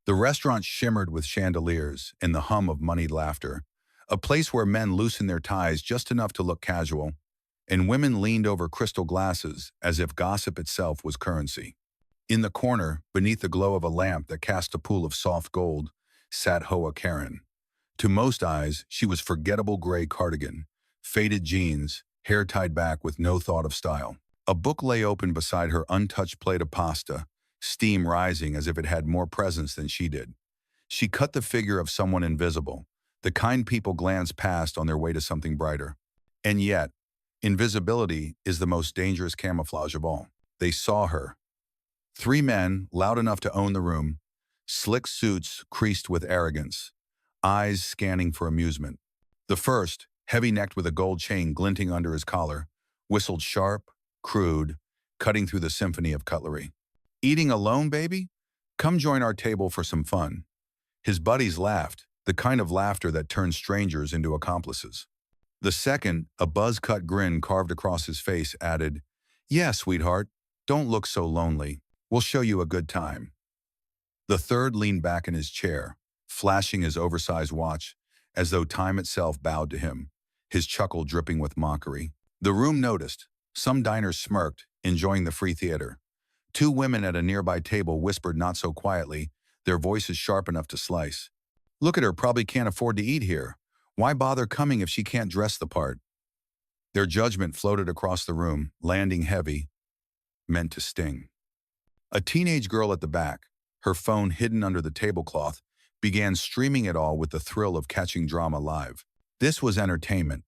The restaurant shimmered with chandeliers and the hum of moneyed laughter, a place where men loosened their ties just enough to look casual, and women leaned over crystal glasses as if gossip itself was currency. In the corner, beneath the glow of a lamp that cast a pool of soft gold, sat Hoa Karen. To most eyes, she was forgettable gray cardigan, faded jeans, hair tied back with no thought of style. A book lay open beside her untouched plate of pasta, steam rising as if it had more presence than she did. She cut the figure of someone invisible, the kind people glance past on their way to something brighter. And yet, invisibility is the most dangerous camouflage of all. They saw her. Three men, loud enough to own the room, slick suits creased with arrogance, eyes scanning for amusement. The first, heavy-necked with a gold chain glinting under his collar, whistled sharp, crude, cutting through the symphony of cutlery. "Eating alone, baby? Come join our table for some fun." His buddies laughed, the kind of laughter that turns strangers into accomplices. The second, a buzz-cut grin carved across his face, added, "Yeah, sweetheart, don't look so lonely. We'll show you a good time." The third leaned back in his chair, flashing his oversized watch, as though time itself bowed to him, his chuckle dripping with mockery. The room noticed. Some diners smirked, enjoying the free theater. Two women at a nearby table whispered not so quietly, their voices sharp enough to slice. "Look at her, probably can't afford to eat here. Why bother coming if she can't dress the part?" Their judgment floated across the room, landing heavy, meant to sting. A teenage girl at the back, her phone hidden under the tablecloth, began streaming it all with the thrill of catching drama live. This was entertainment,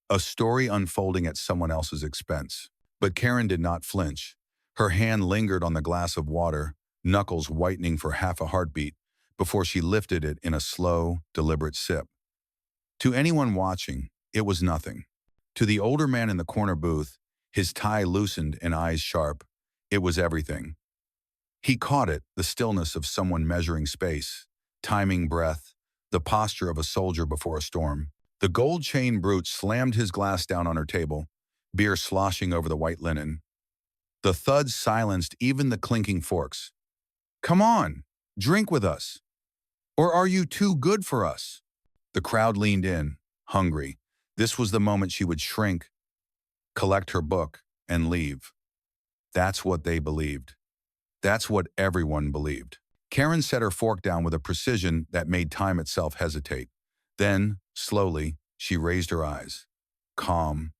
a story unfolding at someone else's expense. But Karen did not flinch. Her hand lingered on the glass of water, knuckles whitening for half a heartbeat, before she lifted it in a slow, deliberate sip. To anyone watching, it was nothing. To the older man in the corner booth, his tie loosened and eyes sharp, it was everything. He caught it, the stillness of someone measuring space, timing breath, the posture of a soldier before a storm. The gold chain brute slammed his glass down on her table, beer sloshing over the white linen. The thud silenced even the clinking forks. "Come on, drink with us. Or are you too good for us?" The crowd leaned in, hungry. This was the moment she would shrink, collect her book, and leave. That's what they believed. That's what everyone believed. Karen set her fork down with a precision that made time itself hesitate. Then, slowly, she raised her eyes. Calm,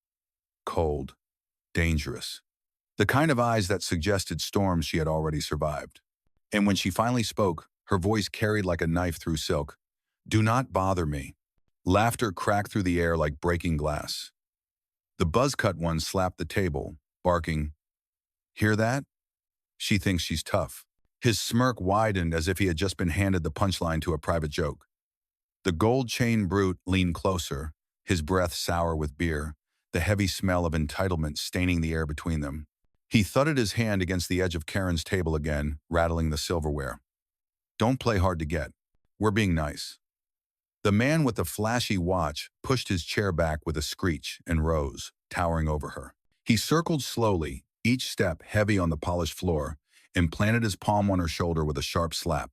cold, dangerous. The kind of eyes that suggested storms she had already survived. And when she finally spoke, her voice carried like a knife through silk. "Do not bother me." Laughter cracked through the air like breaking glass. The buzz-cut one slapped the table, barking, "Hear that? She thinks she's tough." His smirk widened as if he had just been handed the punchline to a private joke. The gold chain brute leaned closer, his breath sour with beer, the heavy smell of entitlement staining the air between them. He thudded his hand against the edge of Karen's table again, rattling the silverware. "Don't play hard to get. We're being nice." The man with the flashy watch pushed his chair back with a screech and rose, towering over her. He circled slowly, each step heavy on the polished floor, and planted his palm on her shoulder with a sharp slap.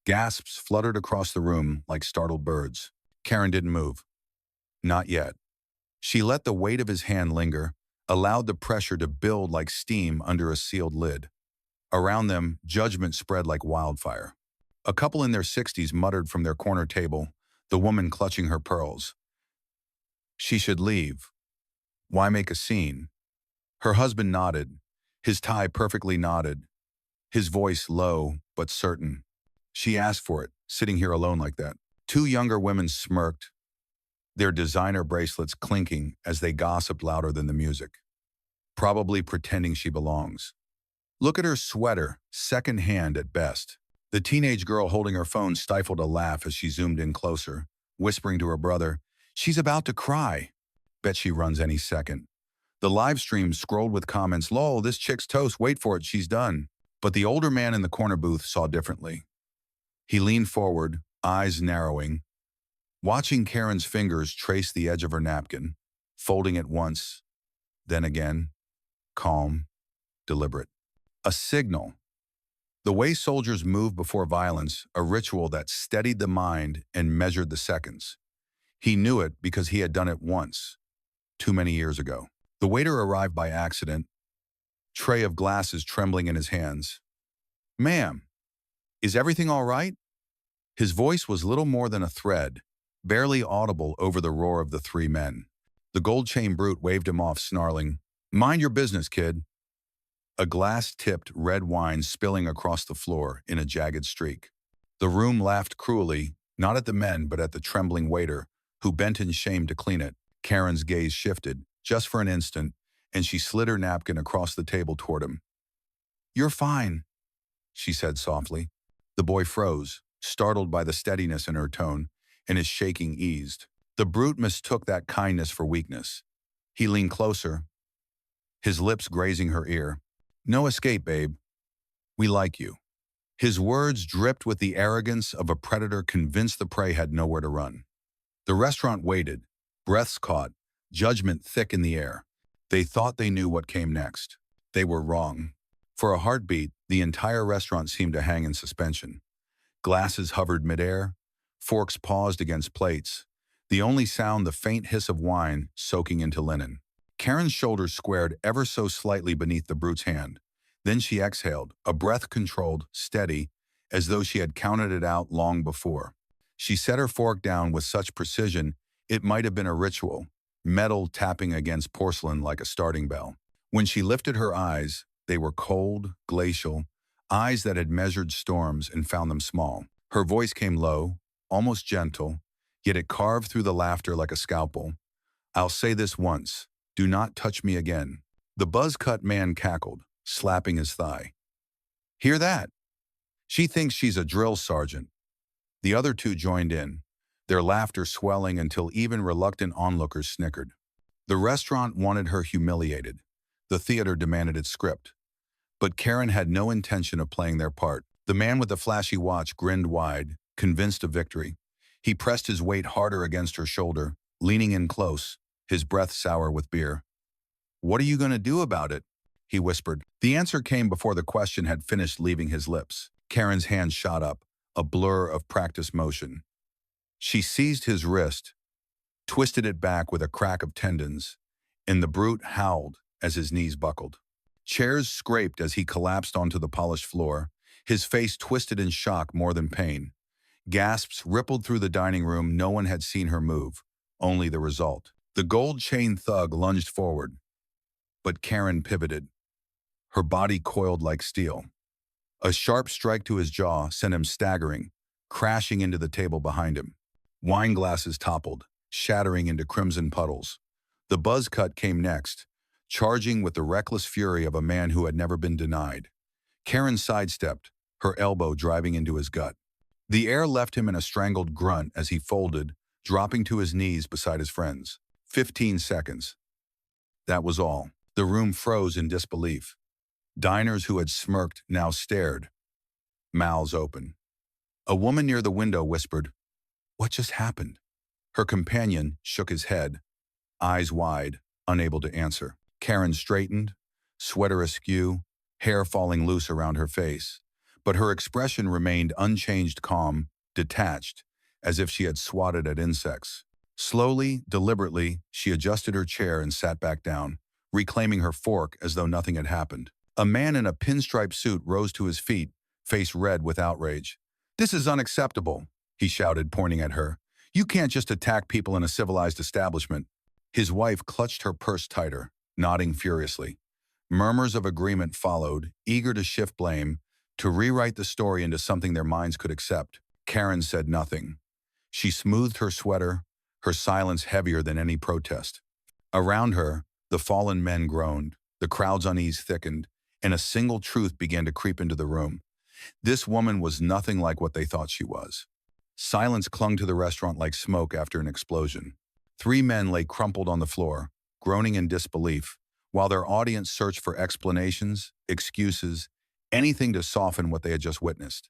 Gasps fluttered across the room like startled birds. Karen didn't move. Not yet. She let the weight of his hand linger, allowed the pressure to build like steam under a sealed lid. Around them, judgment spread like wildfire. A couple in their 60s muttered from their corner table, the woman clutching her pearls. "She should leave. Why make a scene?" Her husband nodded, his tie perfectly knotted, his voice low but certain. "She asked for it, sitting here alone like that." Two younger women smirked, their designer bracelets clinking as they gossiped louder than the music, probably pretending she belongs. "Look at her sweater, second-hand at best." The teenage girl holding her phone stifled a laugh as she zoomed in closer, whispering to her brother, "She's about to cry. Bet she runs any second." The live stream scrolled with comments, "Lol, this chick's toast, wait for it, she's done." But the older man in the corner booth saw differently. He leaned forward, eyes narrowing, watching Karen's fingers trace the edge of her napkin, folding it once, then again, calm, deliberate. A signal. The way soldiers move before violence, a ritual that steadied the mind and measured the seconds. He knew it because he had done it once, too many years ago. The waiter arrived by accident, tray of glasses trembling in his hands. "Ma'am, is everything all right?" His voice was little more than a thread, barely audible over the roar of the three men. The gold chain brute waved him off, snarling, "Mind your business, kid." A glass-tipped red wine spilling across the floor in a jagged streak. The room laughed cruelly, not at the men but at the trembling waiter, who bent in shame to clean it. Karen's gaze shifted, just for an instant, and she slid her napkin across the table toward him. "You're fine," she said softly. The boy froze, startled by the steadiness in her tone, and his shaking eased. The brute mistook that kindness for weakness. He leaned closer, his lips grazing her ear. "No escape, babe. We like you." His words dripped with the arrogance of a predator convinced the prey had nowhere to run. The restaurant waited, breaths caught, judgment thick in the air. They thought they knew what came next. They were wrong. For a heartbeat, the entire restaurant seemed to hang in suspension. Glasses hovered midair, forks paused against plates, the only sound the faint hiss of wine soaking into linen. Karen's shoulders squared ever so slightly beneath the brute's hand. Then she exhaled, a breath controlled, steady, as though she had counted it out long before. She set her fork down with such precision it might have been a ritual, metal tapping against porcelain like a starting bell. When she lifted her eyes, they were cold, glacial, eyes that had measured storms and found them small. Her voice came low, almost gentle, yet it carved through the laughter like a scalpel. "I'll say this once. Do not touch me again." The buzz-cut man cackled, slapping his thigh. "Hear that? She thinks she's a drill sergeant." The other two joined in, their laughter swelling until even reluctant onlookers snickered. The restaurant wanted her humiliated. The theater demanded its script. But Karen had no intention of playing their part. The man with the flashy watch grinned wide, convinced of victory. He pressed his weight harder against her shoulder, leaning in close, his breath sour with beer. "What are you going to do about it?" he whispered. The answer came before the question had finished leaving his lips. Karen's hand shot up, a blur of practiced motion. She seized his wrist, twisted it back with a crack of tendons, and the brute howled as his knees buckled. Chairs scraped as he collapsed onto the polished floor, his face twisted in shock more than pain. Gasps rippled through the dining room. No one had seen her move, only the result. The gold chain thug lunged forward, but Karen pivoted. Her body coiled like steel. A sharp strike to his jaw sent him staggering, crashing into the table behind him. Wine glasses toppled, shattering into crimson puddles. The buzz cut came next, charging with the reckless fury of a man who had never been denied. Karen sidestepped, her elbow driving into his gut. The air left him in a strangled grunt as he folded, dropping to his knees beside his friends. 15 seconds. That was all. The room froze in disbelief. Diners who had smirked now stared, mouths open. A woman near the window whispered, "What just happened?" Her companion shook his head, eyes wide, unable to answer. Karen straightened, sweater askew, hair falling loose around her face. But her expression remained unchanged, calm, detached, as if she had swatted at insects. Slowly, deliberately, she adjusted her chair and sat back down, reclaiming her fork as though nothing had happened. A man in a pinstripe suit rose to his feet, face red with outrage. "This is unacceptable," he shouted, pointing at her. "You can't just attack people in a civilized establishment." His wife clutched her purse tighter, nodding furiously. Murmurs of agreement followed, eager to shift blame, to rewrite the story into something their minds could accept. Karen said nothing. She smoothed her sweater, her silence heavier than any protest. Around her, the fallen men groaned, the crowd's unease thickened, and a single truth began to creep into the room. This woman was nothing like what they thought she was. Silence clung to the restaurant like smoke after an explosion. 3 men lay crumpled on the floor, groaning in disbelief, while their audience searched for explanations, excuses, anything to soften what they had just witnessed.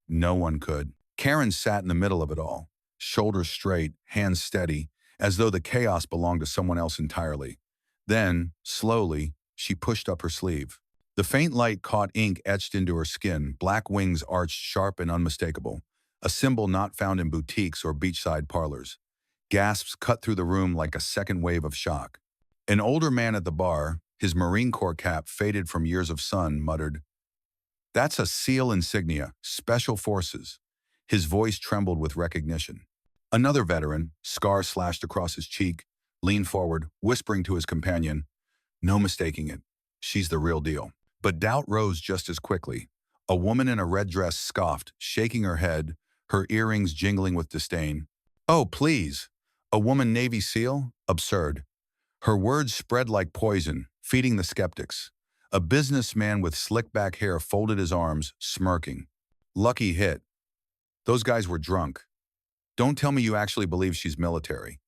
No one could. Karen sat in the middle of it all, shoulders straight, hands steady, as though the chaos belonged to someone else entirely. Then, slowly, she pushed up her sleeve. The faint light caught ink etched into her skin, black wings arched sharp and unmistakable, a symbol not found in boutiques or beachside parlors. Gasps cut through the room like a second wave of shock. An older man at the bar, his Marine Corps cap faded from years of sun, muttered, "That's a SEAL insignia, Special Forces." His voice trembled with recognition. Another veteran, scar slashed across his cheek, leaned forward, whispering to his companion, "No mistaking it. She's the real deal." But doubt rose just as quickly. A woman in a red dress scoffed, shaking her head, her earrings jingling with disdain. "Oh, please. A woman Navy SEAL? Absurd." Her words spread like poison, feeding the skeptics. A businessman with slick-back hair folded his arms, smirking. "Lucky hit. Those guys were drunk. Don't tell me you actually believe she's military."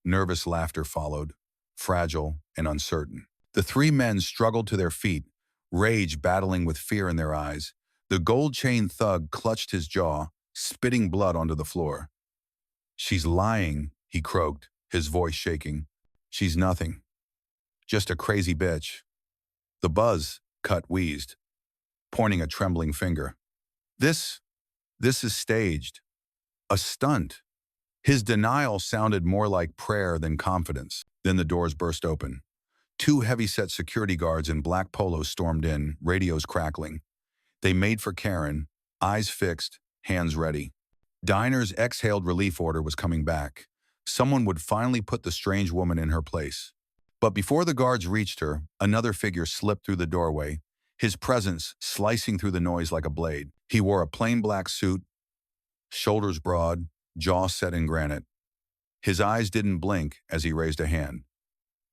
Nervous laughter followed, fragile and uncertain. The three men struggled to their feet, rage battling with fear in their eyes. The gold-chain thug clutched his jaw, spitting blood onto the floor. "She's lying," he croaked, his voice shaking. "She's nothing. Just a crazy bitch." The buzz cut wheezed, pointing a trembling finger. This is staged. A stunt." His denial sounded more like prayer than confidence. Then the doors burst open. Two heavy-set security guards in black polos stormed in, radios crackling. They made for Karen, eyes fixed, hands ready. Diner's exhaled relief order was coming back. Someone would finally put the strange woman in her place. But before the guards reached her, another figure slipped through the doorway, his presence slicing through the noise like a blade. He wore a plain black suit, shoulders broad, jaw set in granite. His eyes didn't blink as he raised a hand.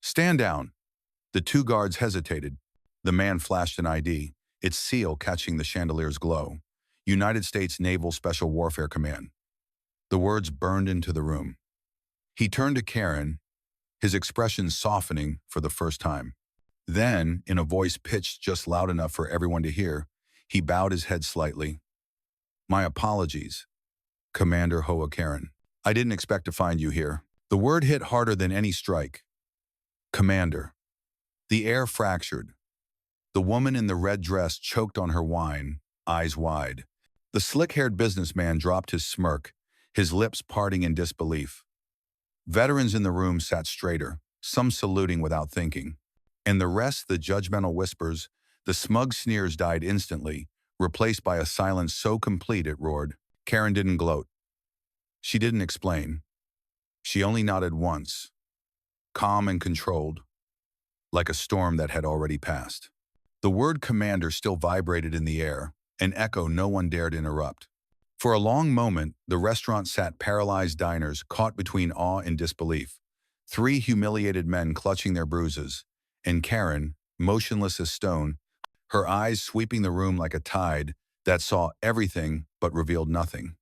"Stand down." The two guards hesitated. The man flashed an ID, its seal catching the chandelier's glow. United States Naval Special Warfare Command. The words burned into the room. He turned to Karen, his expression softening for the first time. Then, in a voice pitched just loud enough for everyone to hear, he bowed his head slightly. "My apologies, Commander Hoa Karen. I didn't expect to find you here." The word hit harder than any strike. "Commander." The air fractured. The woman in the red dress choked on her wine, eyes wide. The slick-haired businessman dropped his smirk, his lips parting in disbelief. Veterans in the room sat straighter, some saluting without thinking. And the rest, the judgmental whispers, the smug sneers died instantly, replaced by a silence so complete it roared. Karen didn't gloat. She didn't explain. She only nodded once, calm and controlled, like a storm that had already passed. The word commander still vibrated in the air, an echo no one dared interrupt. For a long moment, the restaurant sat paralyzed diners caught between awe and disbelief. Three humiliated men clutching their bruises, and Karen, motionless as stone, her eyes sweeping the room like a tide that saw everything but revealed nothing.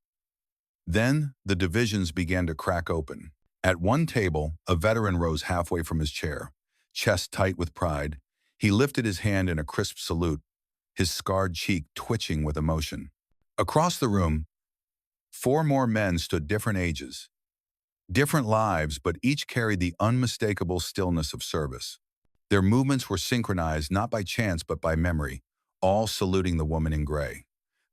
Then the divisions began to crack open. At one table, a veteran rose halfway from his chair, chest tight with pride. He lifted his hand in a crisp salute, his scarred cheek twitching with emotion. Across the room, four more men stood, different ages, different lives, but each carried the unmistakable stillness of service. Their movements were synchronized not by chance but by memory, all saluting the woman in gray.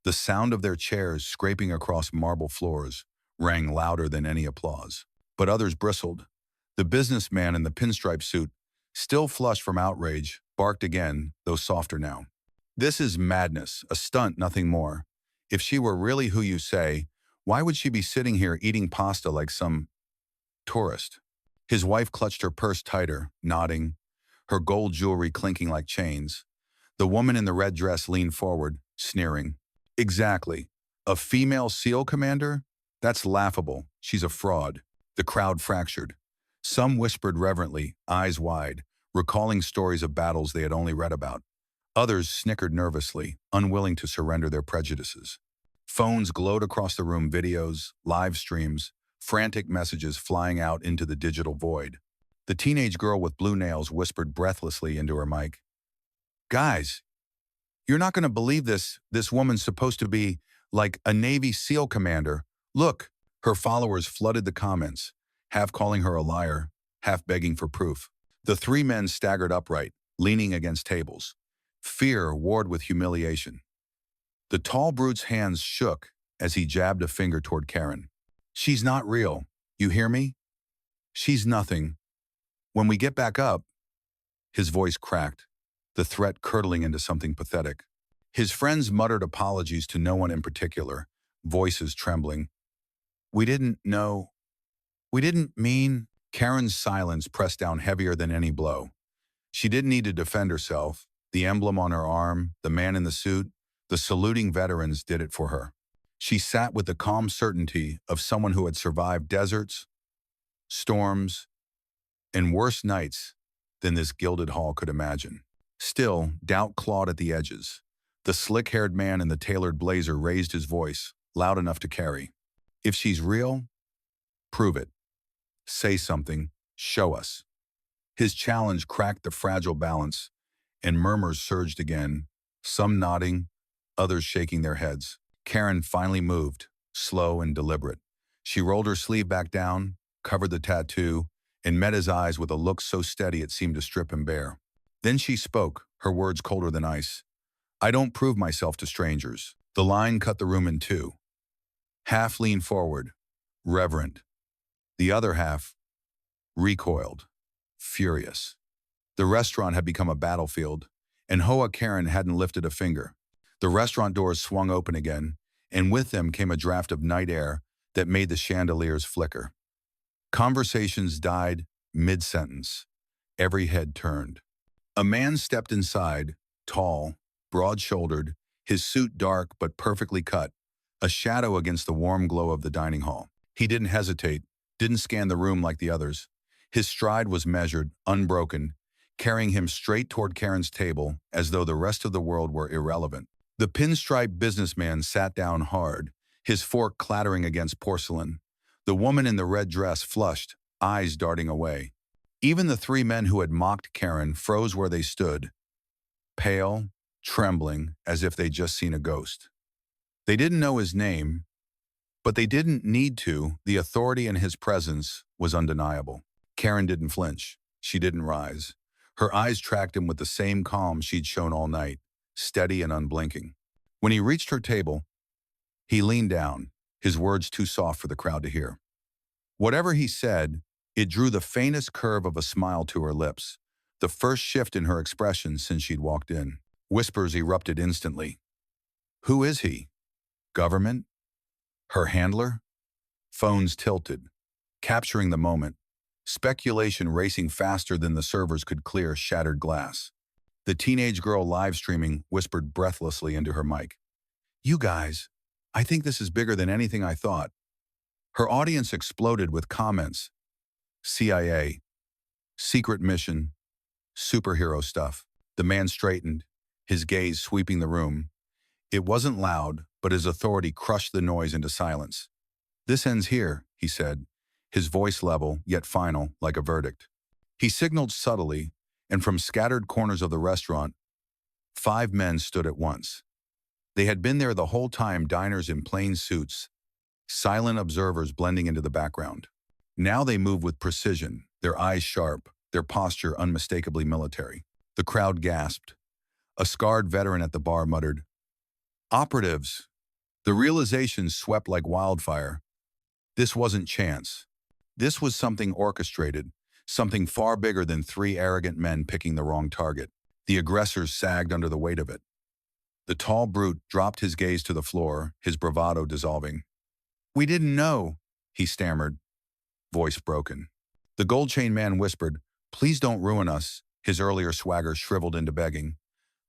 The sound of their chairs scraping across marble floors rang louder than any applause. But others bristled. The businessman in the pinstripe suit, still flushed from outrage, barked again, though softer now. "This is madness, a stunt, nothing more. If she were really who you say, why would she be sitting here eating pasta like some tourist?" His wife clutched her purse tighter, nodding, her gold jewelry clinking like chains. The woman in the red dress leaned forward, sneering. "Exactly. A female SEAL commander? That's laughable. She's a fraud." The crowd fractured. Some whispered reverently, eyes wide, recalling stories of battles they had only read about. Others snickered nervously, unwilling to surrender their prejudices. Phones glowed across the room, videos, live streams, frantic messages flying out into the digital void. The teenage girl with blue nails whispered breathlessly into her mic. "Guys, you're not going to believe this. This woman's supposed to be like a Navy SEAL commander. Look." Her followers flooded the comments, half calling her a liar, half begging for proof. The three men staggered upright, leaning against tables. Fear warred with humiliation. The tall brute's hands shook as he jabbed a finger toward Karen. She's not real. You hear me? She's nothing. When we get back up, his voice cracked, the threat curdling into something pathetic. His friends muttered apologies to no one in particular, voices trembling. We didn't know. We didn't mean. Karen's silence pressed down heavier than any blow. She didn't need to defend herself. The emblem on her arm, the man in the suit, the saluting veterans did it for her. She sat with the calm certainty of someone who had survived deserts, storms, and worse nights than this gilded hall could imagine. Still, doubt clawed at the edges. The slick-haired man in the tailored blazer raised his voice, loud enough to carry. If she's real, prove it. Say something. Show us. His challenge cracked the fragile balance, and murmurs surged again, some nodding, others shaking their heads. Karen finally moved, slow and deliberate. She rolled her sleeve back down, covered the tattoo, and met his eyes with a look so steady it seemed to strip him bare. Then she spoke, her words colder than ice. I don't prove myself to strangers. The line cut the room in two. Half leaned forward, reverent. The other half recoiled, furious. The restaurant had become a battlefield, and Hoa Karen hadn't lifted a finger. The restaurant doors swung open again, and with them came a draft of night air that made the chandeliers flicker. Conversations died mid-sentence. Every head turned. A man stepped inside, tall, broad-shouldered, his suit dark but perfectly cut, a shadow against the warm glow of the dining hall. He didn't hesitate, didn't scan the room like the others. His stride was measured, unbroken, carrying him straight toward Karen's table as though the rest of the world were irrelevant. The pinstripe businessman sat down hard, his fork clattering against porcelain. The woman in the red dress flushed, eyes darting away. Even the three men who had mocked Karen froze where they stood, pale, trembling, as if they'd just seen a ghost. They didn't know his name, but they didn't need to. The authority in his presence was undeniable. Karen didn't flinch. She didn't rise. Her eyes tracked him with the same calm she'd shown all night, steady and unblinking. When he reached her table, he leaned down, his words too soft for the crowd to hear. Whatever he said, it drew the faintest curve of a smile to her lips, the first shift in her expression since she'd walked in. Whispers erupted instantly. Who is he? Government? Her handler? Phones tilted, capturing the moment, speculation racing faster than the servers could clear shattered glass. The teenage girl live streaming whispered breathlessly into her mic. You guys, I think this is bigger than anything I thought. Her audience exploded with comments. CIA, secret mission, superhero stuff. The man straightened, his gaze sweeping the room. It wasn't loud, but his authority crushed the noise into silence. This ends here, he said, his voice level, yet final, like a verdict. He signaled subtly, and from scattered corners of the restaurant, 5 men stood at once. They had been there the whole time, diners in plain suits, silent observers blending into the background. Now they moved with precision, their eyes sharp, their posture unmistakably military. The crowd gasped. A scarred veteran at the bar muttered, "Operatives." The realization swept like wildfire. This wasn't chance. This was something orchestrated, something far bigger than 3 arrogant men picking the wrong target. The aggressors sagged under the weight of it. The tall brute dropped his gaze to the floor, his bravado dissolving. "We didn't know," he stammered, voice broken. The gold chain man whispered, "Please don't ruin us," his earlier swagger shriveled into begging.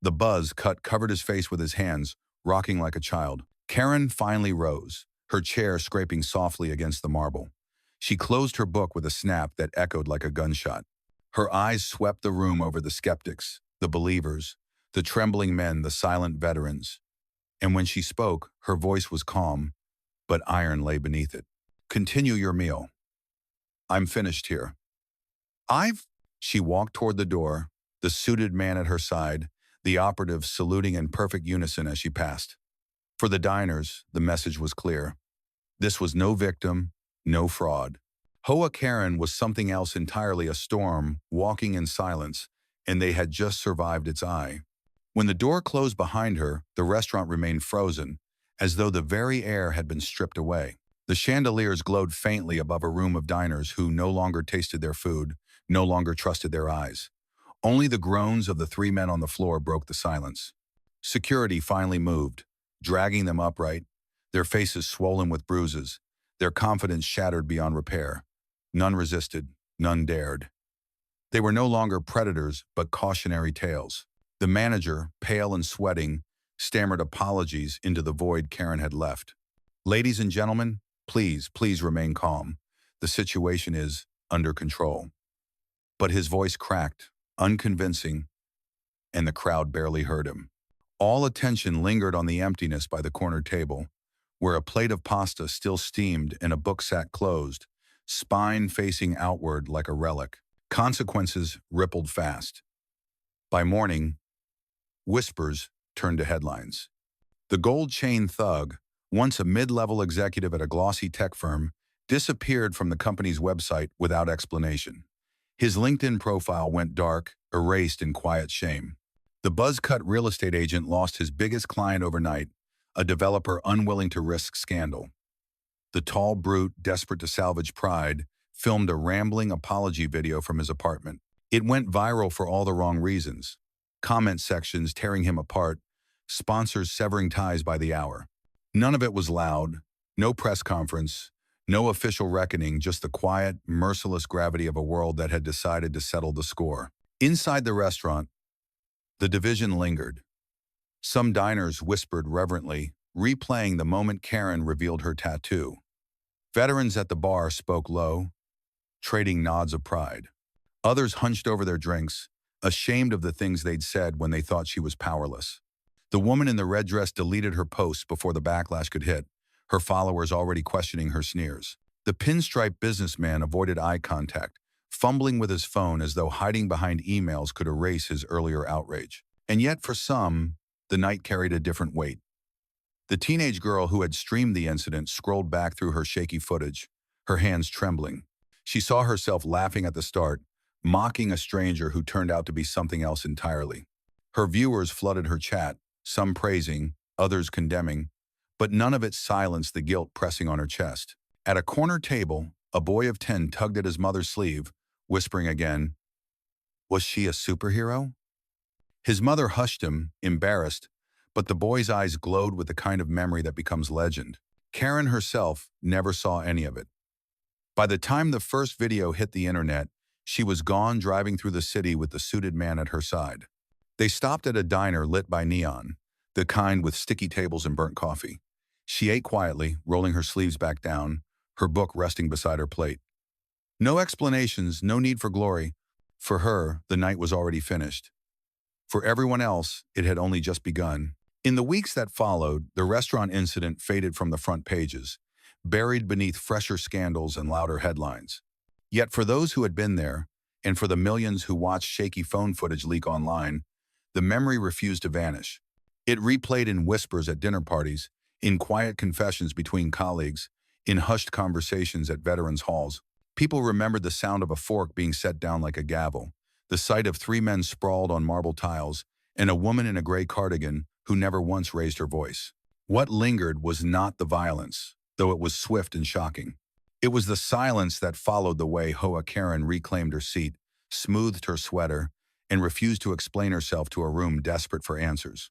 The buzz cut covered his face with his hands, rocking like a child. Karen finally rose, her chair scraping softly against the marble. She closed her book with a snap that echoed like a gunshot. Her eyes swept the room over the skeptics, the believers, the trembling men, the silent veterans. And when she spoke, her voice was calm, but iron lay beneath it. "Continue your meal. I'm finished here." She walked toward the door, the suited man at her side, the operative saluting in perfect unison as she passed. For the diners, the message was clear. This was no victim, no fraud. Hoa Karen was something else entirely, a storm, walking in silence, and they had just survived its eye. When the door closed behind her, the restaurant remained frozen, as though the very air had been stripped away. The chandeliers glowed faintly above a room of diners who no longer tasted their food, no longer trusted their eyes. Only the groans of the three men on the floor broke the silence. Security finally moved, dragging them upright, their faces swollen with bruises, their confidence shattered beyond repair. None resisted, none dared. They were no longer predators, but cautionary tales. The manager, pale and sweating, stammered apologies into the void Karen had left. "Ladies and gentlemen, please remain calm. The situation is under control." But his voice cracked, unconvincing, and the crowd barely heard him. All attention lingered on the emptiness by the corner table, where a plate of pasta still steamed and a book sat closed, spine facing outward like a relic. Consequences rippled fast. By morning, whispers turned to headlines. The gold chain thug, once a mid-level executive at a glossy tech firm, disappeared from the company's website without explanation. His LinkedIn profile went dark, erased in quiet shame. The buzz-cut real estate agent lost his biggest client overnight, a developer unwilling to risk scandal. The tall brute, desperate to salvage pride, filmed a rambling apology video from his apartment. It went viral for all the wrong reasons. Comment sections tearing him apart, sponsors severing ties by the hour. None of it was loud, no press conference, no official reckoning, just the quiet, merciless gravity of a world that had decided to settle the score. Inside the restaurant, the division lingered. Some diners whispered reverently, replaying the moment Karen revealed her tattoo. Veterans at the bar spoke low, trading nods of pride. Others hunched over their drinks, ashamed of the things they'd said when they thought she was powerless. The woman in the red dress deleted her posts before the backlash could hit, her followers already questioning her sneers. The pinstripe businessman avoided eye contact, fumbling with his phone as though hiding behind emails could erase his earlier outrage. And yet, for some, the night carried a different weight. The teenage girl who had streamed the incident scrolled back through her shaky footage, her hands trembling. She saw herself laughing at the start, mocking a stranger who turned out to be something else entirely. Her viewers flooded her chat, some praising, others condemning, but none of it silenced the guilt pressing on her chest. At a corner table, a boy of 10 tugged at his mother's sleeve, whispering again, "Was she a superhero?" His mother hushed him, embarrassed, but the boy's eyes glowed with the kind of memory that becomes legend. Karen herself never saw any of it. By the time the first video hit the internet, she was gone, driving through the city with the suited man at her side. They stopped at a diner lit by neon, the kind with sticky tables and burnt coffee. She ate quietly, rolling her sleeves back down, her book resting beside her plate. No explanations, no need for glory. For her, the night was already finished. For everyone else, it had only just begun. In the weeks that followed, the restaurant incident faded from the front pages, buried beneath fresher scandals and louder headlines. Yet for those who had been there, and for the millions who watched shaky phone footage leak online, the memory refused to vanish. It replayed in whispers at dinner parties, in quiet confessions between colleagues, in hushed conversations at veterans' halls. People remembered the sound of a fork being set down like a gavel, the sight of three men sprawled on marble tiles, and a woman in a gray cardigan who never once raised her voice. What lingered was not the violence, though it was swift and shocking. It was the silence that followed the way Hoa Karen reclaimed her seat, smoothed her sweater, and refused to explain herself to a room desperate for answers.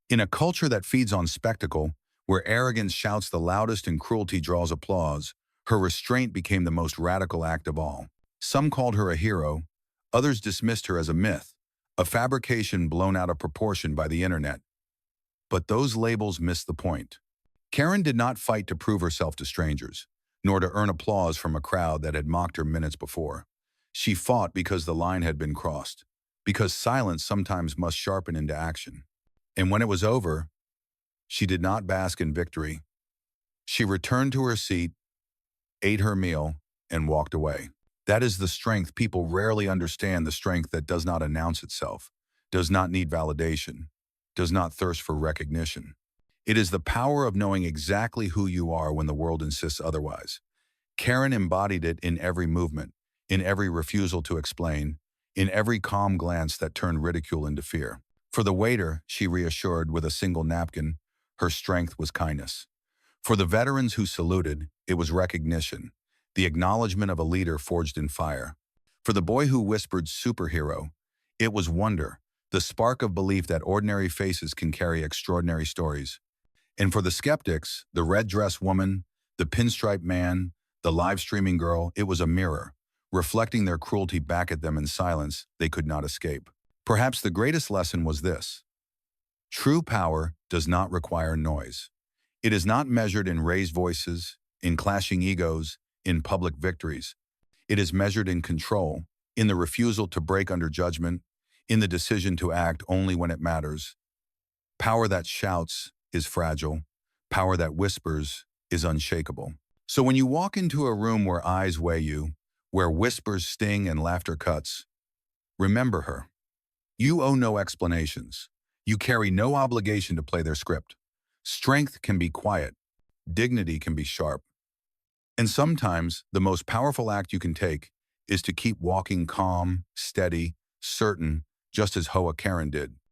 In a culture that feeds on spectacle, where arrogance shouts the loudest and cruelty draws applause, her restraint became the most radical act of all. Some called her a hero, others dismissed her as a myth, a fabrication blown out of proportion by the internet. But those labels missed the point. Karen did not fight to prove herself to strangers, nor to earn applause from a crowd that had mocked her minutes before. She fought because the line had been crossed, because silence sometimes must sharpen into action. And when it was over, she did not bask in victory. She returned to her seat, ate her meal, and walked away. That is the strength people rarely understand, the strength that does not announce itself, does not need validation, does not thirst for recognition. It is the power of knowing exactly who you are when the world insists otherwise. Karen embodied it in every movement, in every refusal to explain, in every calm glance that turned ridicule into fear. For the waiter, she reassured with a single napkin, her strength was kindness. For the veterans who saluted, it was recognition, the acknowledgement of a leader forged in fire. For the boy who whispered superhero, it was wonder, the spark of belief that ordinary faces can carry extraordinary stories. And for the skeptics, the red dress woman, the pinstripe man, the live streaming girl, it was a mirror, reflecting their cruelty back at them in silence they could not escape. Perhaps the greatest lesson was this: true power does not require noise. It is not measured in raised voices, in clashing egos, in public victories. It is measured in control, in the refusal to break under judgment, in the decision to act only when it matters. Power that shouts is fragile. Power that whispers is unshakable. So when you walk into a room where eyes weigh you, where whispers sting and laughter cuts, remember her. You owe no explanations. You carry no obligation to play their script. Strength can be quiet. Dignity can be sharp. And sometimes the most powerful act you can take is to keep walking calm, steady, certain, just as Hoa Karen did.